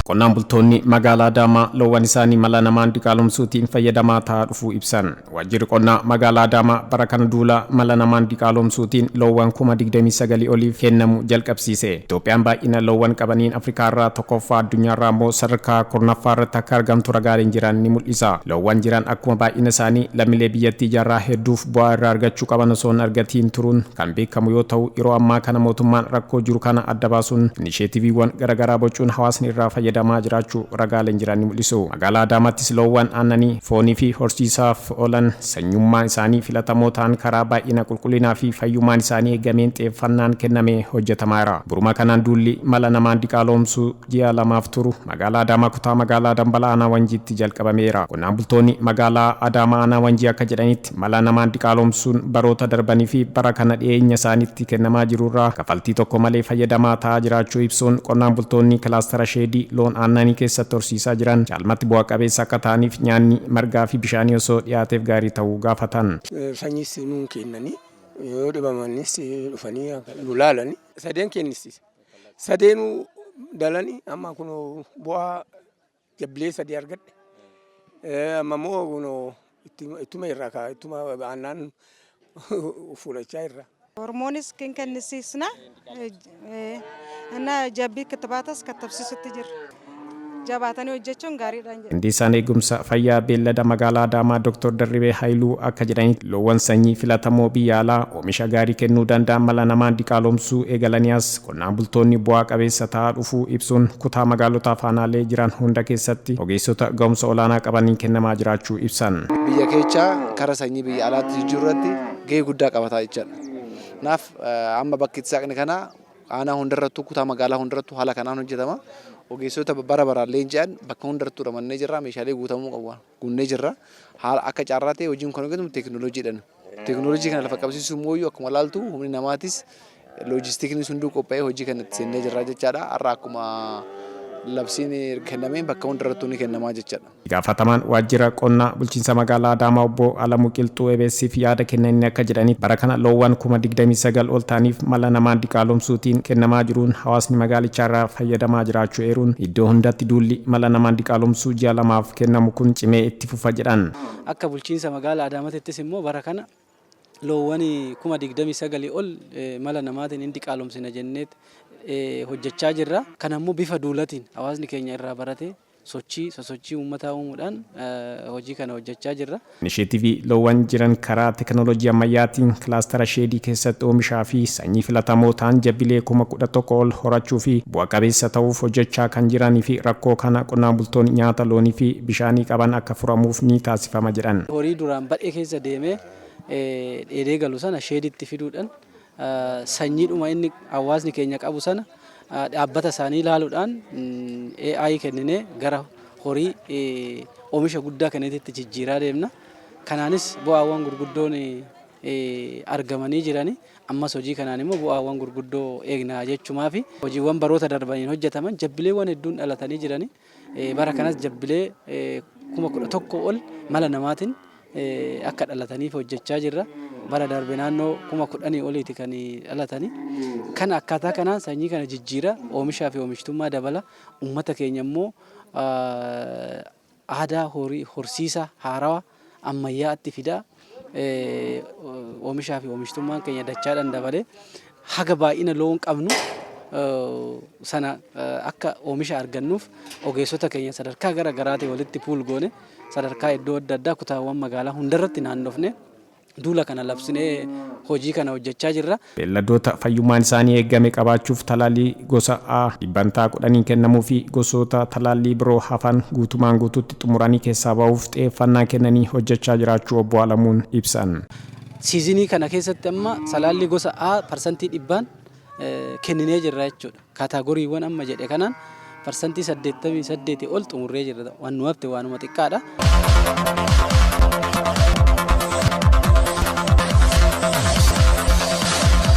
Qonnaan bultoonni magaalaa Adaamaa loowwan isaanii mala namaan diqaalomsuutiin fayyadamaa ta'aa dhufuu ibsan. Waajjirri qonnaa magaalaa Adaamaa bara kana duula mala namaan diqaalomsuutiin loowwan 29,000 oliif kennamu jalqabsiise. Itoophiyaan baay'ina loowwan qabaniin Afrikaarraa tokkoffaa addunyaarraa immoo sadarkaa kurnaffaarratti akka argamtu ragaaleen jiran ni mul'isa. Loowwan jiran akkuma baay'ina isaanii lammiilee biyyattii jarraa hedduuf bu'aa irraa argachuu qaban osoo hin argatiin turuun kan beekamu yoo ta'u, yeroo ammaa kana mootummaan rakkoo jiru kana adda baasuun inisheetiiviiwwan garaagaraa bocuun hawaasni irraa fayyadamaa jiraachuu ragaaleen jiran ni mul'isu. Magaalaa Adaamaattis loowwan aannanii, foonii fi horsiisaaf oolan sanyummaan isaanii filatamoo ta'an karaa baay'ina qulqullinaa fi fayyummaan isaanii eegameen xiyyeeffannaan kennamee hojjetamaa jira. Buruma kanaan duulli mala namaan diqaalomsuu ji'a lamaaf turu magaalaa Adaamaa kutaa magaalaa Dambalaa Aanaa Wanjiitti jalqabameera. Qonnaan bultoonni magaalaa Adaamaa Aanaa Wanjii akka jedhanitti mala namaan diqaalomsuun baroota darbanii fi bara kana dhiyeenya isaaniitti kennamaa jirurraa kafaltii tokko malee fayyadamaa ta'aa jiraachuu ibsuun qonnaan bultoonni kilaastara sheedii loon aannanii keessatti horsiisaa jiran caalmatti bu'a qabeessa akka ta'aniif nyaanni margaa fi bishaanii osoo dhiyaateef gaarii ta'uu gaafatan. Sanyiis nuun kennanii yoo dhibamanis dhufanii lulaalanii sadeen kennisis sadeenuu dalanii amma kun bu'aa jabbilee sadii argadhe amma moo kun ittuma irraa kaa ittuma aannan fudhachaa irra. Hormoonis kennisisna እና ጃቢ ክትባታስ ከተብሲስት ጅር jabaatanii hojjechuun gaariidha. Hindisaan eegumsa fayyaa beellada magaalaa Adaamaa Dr. Darribee Haayiluu akka jedhanitti loowwan sanyii filatamoo biyya alaa oomisha gaarii kennuu danda'an mala namaan diqaalomsuu eegalanias qonnaan bultoonni bu'aa qabeessa ta'aa dhufuu ibsuun kutaa magaalota afaanaalee jiran hunda keessatti ogeessota ga'umsa olaanaa qabaniin kennamaa jiraachuu ibsan. Biyya keechaa karaa sanyii biyya alaatti jijjiirratti gahee guddaa qabataa jechuudha. Naaf amma bakki itti saaqni kana aanaa hundarrattuu kutaa magaalaa hundarrattuu haala kanaan hojjetama. Ogeessota bara baraan leenji'an bakka hundarrattuu ramannee jirra, meeshaalee guutamuu qabu guunnee jirra. Haala akka carraa ta'e hojiin kun hojjetamu teekinooloojiidhaan. Teekinooloojii kana lafa qabsiisuu immoo akkuma laaltu humni namaatis loojistiikni hunduu qophaa'ee hojii kanatti seennee jirra jechaadha. Har'a akkuma labsiin kennameen bakka hundarrattuu ni kennamaa jechaadha. Gaafatamaan waajjira qonnaa bulchiinsa magaalaa Adaamaa obbo Alamuu Qilxuu EBS'if yaada kennanii akka jedhanitti bara kana loowwan 29,000 ol ta'aniif mala namaan diqaalomsuutiin kennamaa jiruun hawaasni magaalicharraa fayyadamaa jiraachuu eeruun iddoo hundatti duulli mala namaan diqaalomsuu ji'a lamaaf kennamu kun cimee itti fufa jedhan. Akka bulchiinsa magaalaa Adaamaattis immoo bara kana loowwan 29,000 ol mala namaatiin hin diqaalomsina jenneet hojjechaa jirra. Kana immoo bifa duulatiin hawaasni keenya irraa barate sosochii uummataa uumuudhaan hojii kana hojjechaa jirra. Inisheetiivii loowwan jiran karaa teekinooloojii ammayyaatiin kilaastara sheedii keessatti oomishaa fi sanyii filatamoo ta'an jabbilee 11,000 ol horachuu fi bu'a qabeessa ta'uuf hojjechaa kan jiranii fi rakkoo kana qonnaan bultoonni nyaata loonii fi bishaanii qaban akka furamuuf ni taasifama jedhan. Horii duraan badhee keessa deemee dheedee galu sana sheeditti fiduudhaan sanyiidhuma inni hawaasni keenya qabu sana dhaabbata isaanii ilaaluudhaan AI kenninee gara horii oomisha guddaa kanatti jijjiiraa deemna. Kanaanis bu'aawwan gurguddoon argamanii jirani. Ammas hojii kanaan immoo bu'aawwan gurguddoo eegnaa jechuumaa fi hojiiwwan baroota darbaniin hojjetaman jabbileewwan hedduun dhalatanii jirani. Bara kanas jabbilee 11,000 ol mala namaatiin akka dhalataniif hojjechaa jirra. Bara darbe naannoo 10,000 oliiti kan dhalatanii. Kana akkaataa kanaan sanyii kana jijjiira oomishaa fi oomishtummaa dabala. Uummata keenya immoo aadaa horsiisa haarawaa ammayyaatti fidaa oomishaa fi oomishtummaan keenya dachaadhaan dabalee haga baay'ina loon qabnu sana akka oomisha argannuuf ogeessota keenya sadarkaa gara garaatiin walitti puul goone sadarkaa iddoo adda addaa kutaawwan magaalaa hundarratti naannofne duula kana labsinee hojii kana hojjechaa jirra. Beelladoota fayyummaan isaanii eegame qabaachuuf talaallii gosa A dhibbantaa 10 kennamuu fi gosoota talaallii biroo hafan guutumaan guutuutti xumuranii keessaa ba'uuf xiyyeeffannaa kennanii hojjechaa jiraachuu obbo Alamuun ibsan. Siizinii kana keessatti amma talaallii gosa A parsantii 100 kenninee jirra jechuudha. Kaataagoriiwwan amma jedhe kanaan parsantii 88 ol xumurree jirra. Waan nu hafte waanuma xiqqaadha.